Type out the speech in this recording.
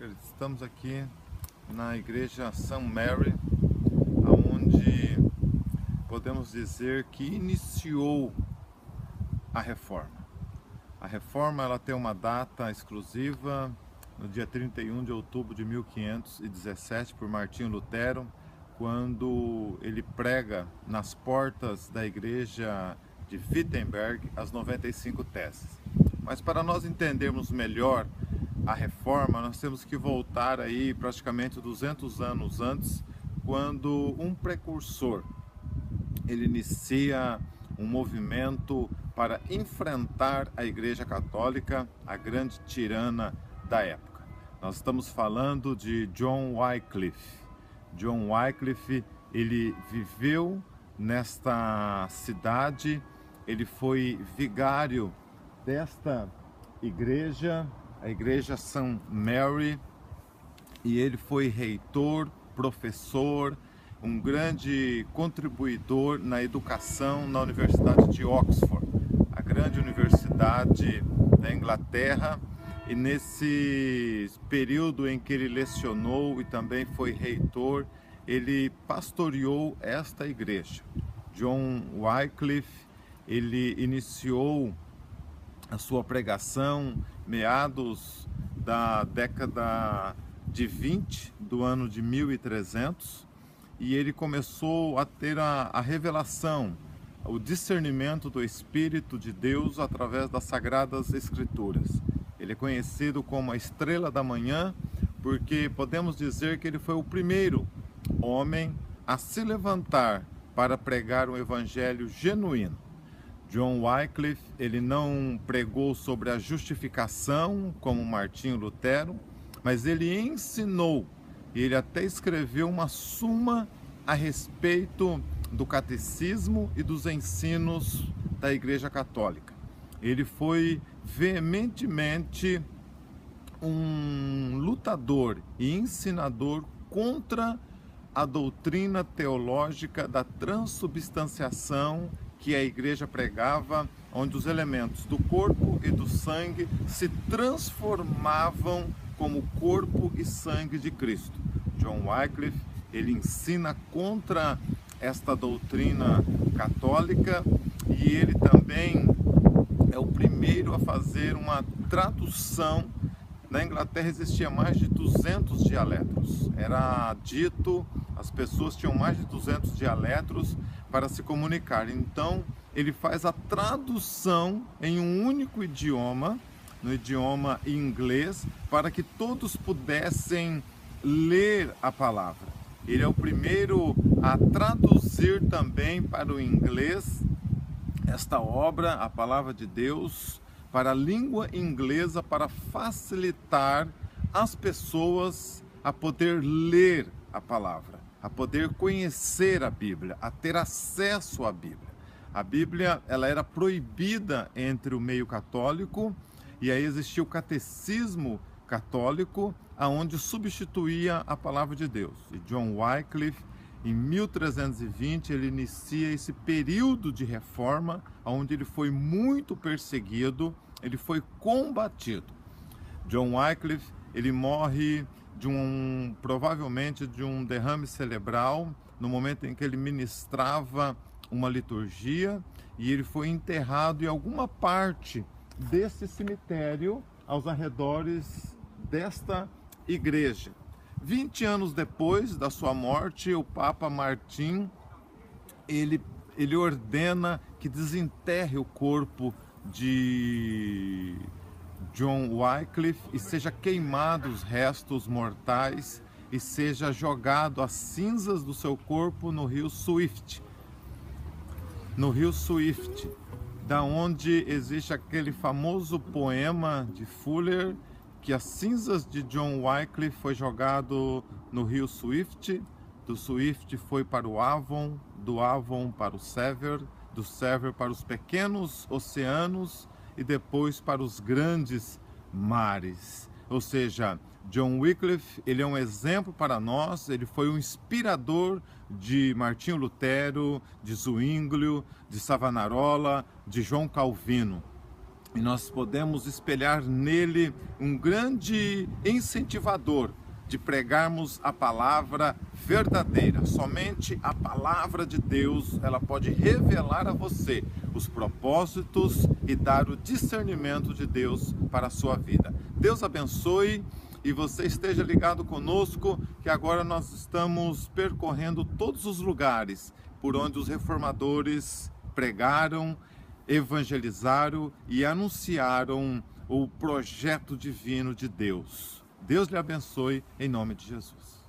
Estamos aqui na igreja St. Mary, onde podemos dizer que iniciou a reforma. A reforma ela tem uma data exclusiva no dia 31 de outubro de 1517 por Martinho Lutero, quando ele prega nas portas da igreja de Wittenberg as 95 teses. Mas para nós entendermos melhor a reforma, nós temos que voltar aí praticamente 200 anos antes, quando um precursor ele inicia um movimento para enfrentar a Igreja Católica, a grande tirana da época. Nós estamos falando de John Wycliffe. John Wycliffe, ele viveu nesta cidade, ele foi vigário desta igreja, a igreja St. Mary, e ele foi reitor, professor, um grande contribuidor na educação na Universidade de Oxford, a grande universidade da Inglaterra. E nesse período em que ele lecionou e também foi reitor, ele pastoreou esta igreja. John Wycliffe, ele iniciou a sua pregação meados da década de 20 do ano de 1300, e ele começou a ter a revelação, o discernimento do Espírito de Deus através das Sagradas Escrituras. Ele é conhecido como a Estrela da Manhã, porque podemos dizer que ele foi o primeiro homem a se levantar para pregar um evangelho genuíno. John Wycliffe, ele não pregou sobre a justificação como Martinho Lutero, mas ele ensinou, e ele até escreveu uma suma a respeito do catecismo e dos ensinos da Igreja Católica. Ele foi veementemente um lutador e ensinador contra a doutrina teológica da transubstanciação que a igreja pregava, onde os elementos do corpo e do sangue se transformavam como corpo e sangue de Cristo. John Wycliffe, ele ensina contra esta doutrina católica, e ele também é o primeiro a fazer uma tradução. Na Inglaterra existia mais de 200 dialetos. Era dito, as pessoas tinham mais de 200 dialetos para se comunicar. Então, ele faz a tradução em um único idioma, no idioma inglês, para que todos pudessem ler a palavra. Ele é o primeiro a traduzir também para o inglês esta obra, a Palavra de Deus, para a língua inglesa, para facilitar as pessoas a poder ler a palavra, a poder conhecer a Bíblia, a ter acesso à Bíblia. A Bíblia, ela era proibida entre o meio católico, e aí existia o catecismo católico, aonde substituía a palavra de Deus. E John Wycliffe, em 1320, ele inicia esse período de reforma, onde ele foi muito perseguido, ele foi combatido. John Wycliffe, ele morre provavelmente de um derrame cerebral, no momento em que ele ministrava uma liturgia, e ele foi enterrado em alguma parte desse cemitério aos arredores desta igreja. 20 anos depois da sua morte, o Papa Martim, ele ordena que desenterre o corpo de John Wycliffe e seja queimado os restos mortais e seja jogado as cinzas do seu corpo no rio Swift. No rio Swift, da onde existe aquele famoso poema de Fuller, que as cinzas de John Wycliffe foi jogado no rio Swift, do Swift foi para o Avon, do Avon para o Severn, do Severn para os pequenos oceanos e depois para os grandes mares. Ou seja, John Wycliffe, ele é um exemplo para nós, ele foi um inspirador de Martinho Lutero, de Zwinglio, de Savonarola, de João Calvino. e nós podemos espelhar nele um grande incentivador de pregarmos a palavra verdadeira. Somente a palavra de Deus, ela pode revelar a você os propósitos e dar o discernimento de Deus para a sua vida. Deus abençoe e você esteja ligado conosco, que agora nós estamos percorrendo todos os lugares por onde os reformadores pregaram, evangelizaram e anunciaram o projeto divino de Deus. Deus lhe abençoe em nome de Jesus.